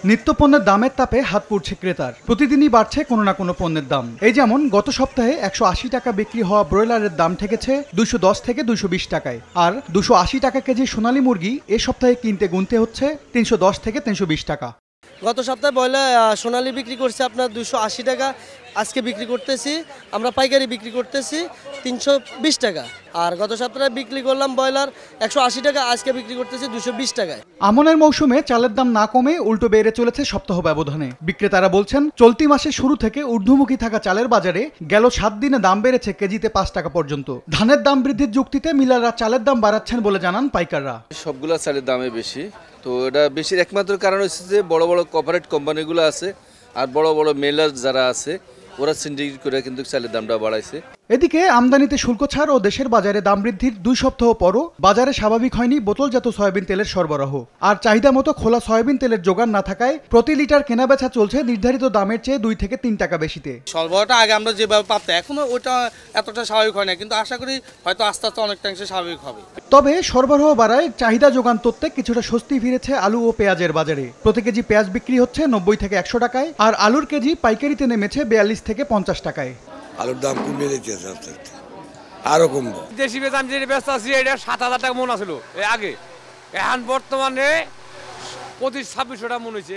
নিত্যপণ্যের দামের তাপে হাত পুড়ছে ক্রেতার। প্রতিদিনই বাড়ছে কোনো না কোনো পণ্যের দাম। এই যেমন গত সপ্তাহে 180 টাকা বিক্রি হওয়া ব্রয়লারের দাম ঠেকেছে 210 থেকে 220 টাকায়, আর 280 টাকা কেজি সোনালী মুরগি এ সপ্তাহে কিনতে গুনতে হচ্ছে 310 থেকে 320 টাকা। গত সপ্তাহে ব্রয়লার সোনালী বিক্রি করছে আপনার 280 টাকা, আজকে বিক্রি করতেছি আমরা পাইকারি বিক্রি করতেছি 320 টাকা। আর গত সপ্তাহে বিক্রি করলাম ব্রয়লার 180 টাকা, আজকে বিক্রি করতেছি 220 টাকায়। আমনের মৌসুমে চালের দাম না কমে উল্টো বেড়ে চলেছে সপ্তাহ ব্যবধানে। বিক্রেতারা বলছেন, চলতি মাসের শুরু থেকে ঊর্ধ্বমুখী থাকা চালের বাজারে গেল 7 দিনে দাম বেড়েছে কেজিতে 5 টাকা পর্যন্ত। ধানের দাম বৃদ্ধির যুক্তিতে মিলাররা চালের দাম বাড়াচ্ছেন বলে জানান পাইকাররা। সবগুলা চালের দামে বেশি, তো এটা বেশির একমাত্র কারণ হচ্ছে যে বড় বড় কর্পোরেট কোম্পানিগুলো আছে আর বড় বড় মেলার যারা আছে ওরা সিন্ডিকেট করে কিন্তু চালের দামটা বাড়াইছে। এদিকে আমদানিতে শুল্ক ছাড় ও দেশের বাজারে দাম বৃদ্ধির 2 সপ্তাহ পরও বাজারে স্বাভাবিক হয়নি বোতলজাত সয়াবিন তেলের সরবরাহ। আর চাহিদা মতো খোলা সয়াবিন তেলের জোগান না থাকায় প্রতি লিটার কেনাবেচা চলছে নির্ধারিত দামের চেয়ে 2 থেকে 3 টাকা বেশিতে। সরবরাহটা আগে আমরা যেভাবে পাবো এখনো ওটা এতটা স্বাভাবিক হয় না, কিন্তু আশা করি হয়তো আস্তে আস্তে অনেকটাংশে স্বাভাবিক হবে। তবে সরবরাহ বাড়ায় চাহিদা যোগান তথ্যে কিছুটা স্বস্তি ফিরেছে আলু ও পেঁয়াজের বাজারে। প্রতি কেজি পেঁয়াজ বিক্রি হচ্ছে 90 থেকে 100 টাকায়, আর আলুর কেজি পাইকারিতে নেমেছে 42 থেকে 50 টাকায়। আলুর দাম কমে যেতেছে আস্তে আস্তে, আরো কমবে। দেশি পেঁয়াজ আমি যেটা ব্যস্ত আছি এটা 7,000 টাকা মন আছিল আগে, এখন বর্তমানে 25-2600 টাকা মন হয়েছে।